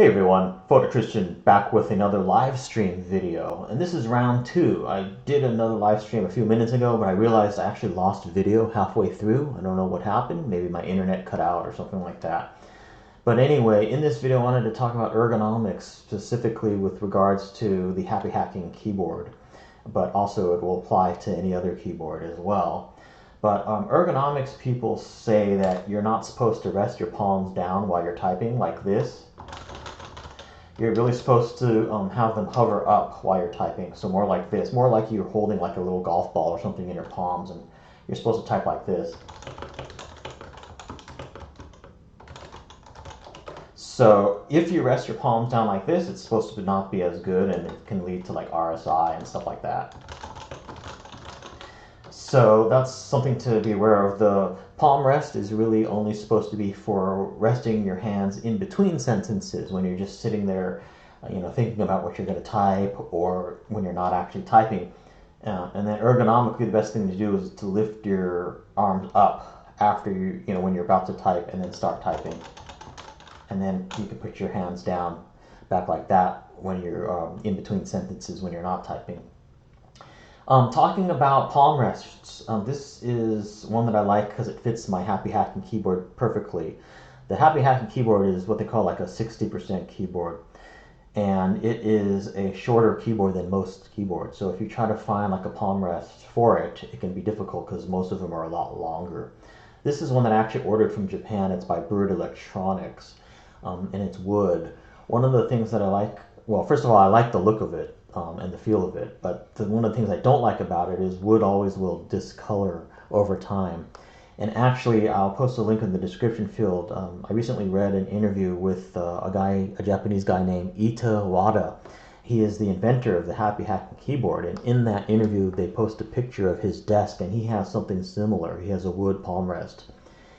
Hey everyone, Photo Christian back with another live stream video, and this is round 2. I did another live stream a few minutes ago, but I realized I actually lost video halfway through. I don't know what happened, maybe my internet cut out or something like that. But anyway, in this video I wanted to talk about ergonomics, specifically with regards to the Happy Hacking keyboard, but also it will apply to any other keyboard as well. But ergonomics people say that you're not supposed to rest your palms down while you're typing like this. You're really supposed to have them hover up while you're typing, so more like this, more like you're holding like a little golf ball or something in your palms, and you're supposed to type like this. So if you rest your palms down like this, it's supposed to not be as good, and it can lead to like RSI and stuff like that. So that's something to be aware of. The palm rest is really only supposed to be for resting your hands in between sentences when you're just sitting there, thinking about what you're going to type, or when you're not actually typing. And then ergonomically, the best thing to do is to lift your arms up after when you're about to type, and then start typing. And then you can put your hands down back like that when you're in between sentences when you're not typing. Talking about palm rests, this is one that I like because it fits my Happy Hacking keyboard perfectly. The Happy Hacking keyboard is what they call like a 60% keyboard, and it is a shorter keyboard than most keyboards. So if you try to find like a palm rest for it, it can be difficult because most of them are a lot longer. This is one that I actually ordered from Japan. It's by Bird Electronics, and it's wood. One of the things that I like, well, first of all, I like the look of it. And the feel of it, but one of the things I don't like about it is wood always will discolor over time. And actually, I'll post a link in the description field. I recently read an interview with a Japanese guy named Ita Wada. He is the inventor of the Happy Hacking keyboard, and in that interview they post a picture of his desk, and he has something similar. He has a wood palm rest,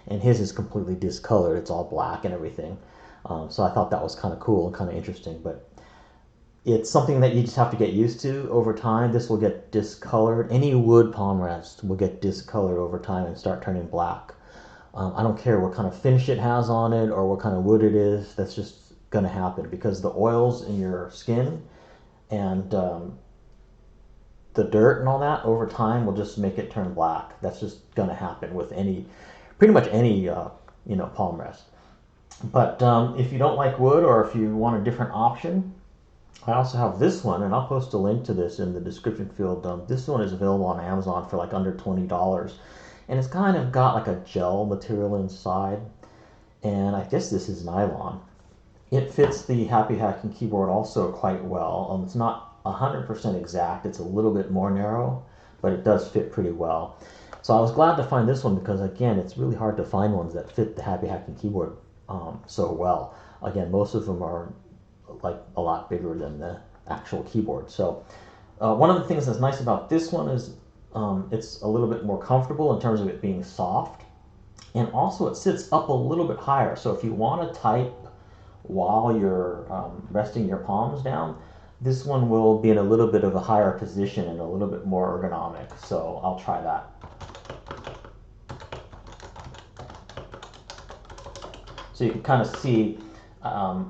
and his is completely discolored. It's all black and everything. So I thought that was kind of cool and kind of interesting, but it's something that you just have to get used to over time. This will get discolored. Any wood palm rest will get discolored over time and start turning black. I don't care what kind of finish it has on it or what kind of wood it is. That's just going to happen because the oils in your skin and the dirt and all that over time will just make it turn black. That's just going to happen with pretty much any palm rest. But if you don't like wood, or if you want a different option, I also have this one, and I'll post a link to this in the description field. This one is available on Amazon for like under $20, and it's kind of got like a gel material inside, and I guess this is nylon. It fits the Happy Hacking keyboard also quite well. It's not 100% exact, it's a little bit more narrow, but it does fit pretty well. So I was glad to find this one because, again, it's really hard to find ones that fit the Happy Hacking keyboard so well. Again, most of them are like a lot bigger than the actual keyboard. So one of the things that's nice about this one is it's a little bit more comfortable in terms of it being soft, and also it sits up a little bit higher. So if you want to type while you're resting your palms down, this one will be in a little bit of a higher position and a little bit more ergonomic. So I'll try that. So you can kind of see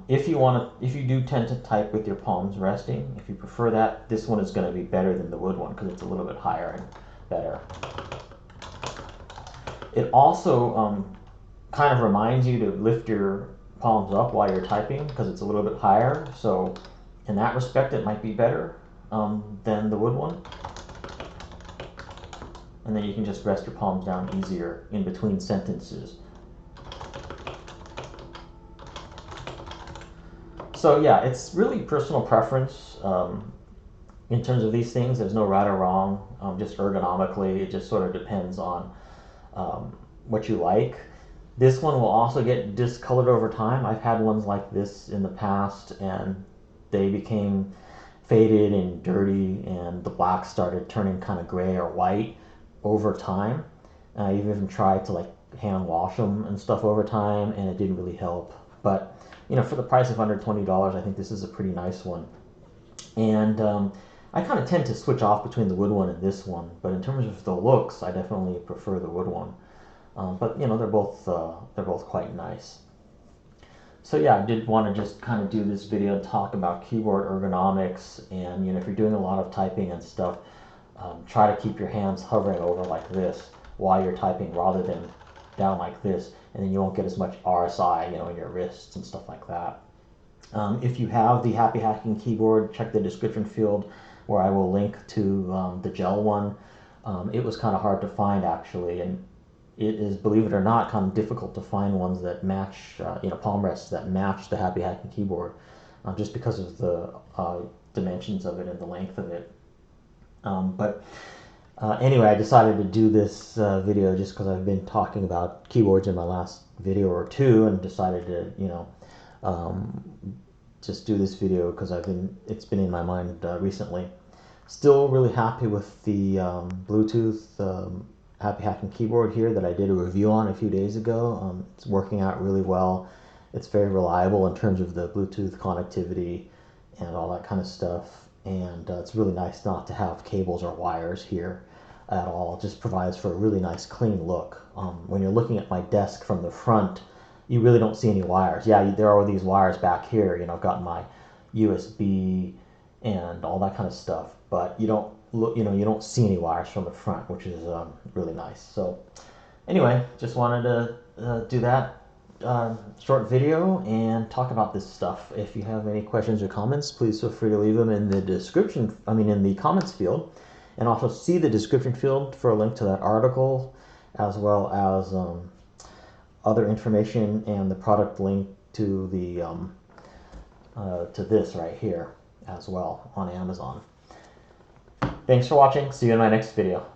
if you do tend to type with your palms resting, if you prefer that, this one is going to be better than the wood one because it's a little bit higher and better. It also kind of reminds you to lift your palms up while you're typing because it's a little bit higher. So in that respect, it might be better than the wood one. And then you can just rest your palms down easier in between sentences. So yeah, it's really personal preference in terms of these things. There's no right or wrong, just ergonomically. It just sort of depends on what you like. This one will also get discolored over time. I've had ones like this in the past, and they became faded and dirty, and the black started turning kind of gray or white over time. I've even tried to like hand wash them and stuff over time, and it didn't really help. But for the price of under $20, I think this is a pretty nice one. And I kind of tend to switch off between the wood one and this one, but in terms of the looks, I definitely prefer the wood one. But they're both quite nice. So yeah, I did want to just kind of do this video and talk about keyboard ergonomics, and if you're doing a lot of typing and stuff, try to keep your hands hovering over like this while you're typing rather than down like this, and then you won't get as much RSI, in your wrists and stuff like that. If you have the Happy Hacking keyboard, check the description field where I will link to the gel one. It was kind of hard to find actually, and it is, believe it or not, kind of difficult to find ones that match, palm rests that match the Happy Hacking keyboard, just because of the dimensions of it and the length of it. But anyway, I decided to do this video just because I've been talking about keyboards in my last video or two, and decided to, just do this video because it's been in my mind recently. Still really happy with the Bluetooth Happy Hacking keyboard here that I did a review on a few days ago. It's working out really well. It's very reliable in terms of the Bluetooth connectivity and all that kind of stuff. And it's really nice not to have cables or wires here at all. It just provides for a really nice clean look. When you're looking at my desk from the front, you really don't see any wires. Yeah, there are these wires back here. I've got my USB and all that kind of stuff, but you don't look, you don't see any wires from the front, which is really nice. So anyway, just wanted to do that short video and talk about this stuff. If you have any questions or comments, please feel free to leave them in the description, in the comments field, and also see the description field for a link to that article, as well as other information and the product link to the to this right here as well on Amazon. Thanks for watching. See you in my next video.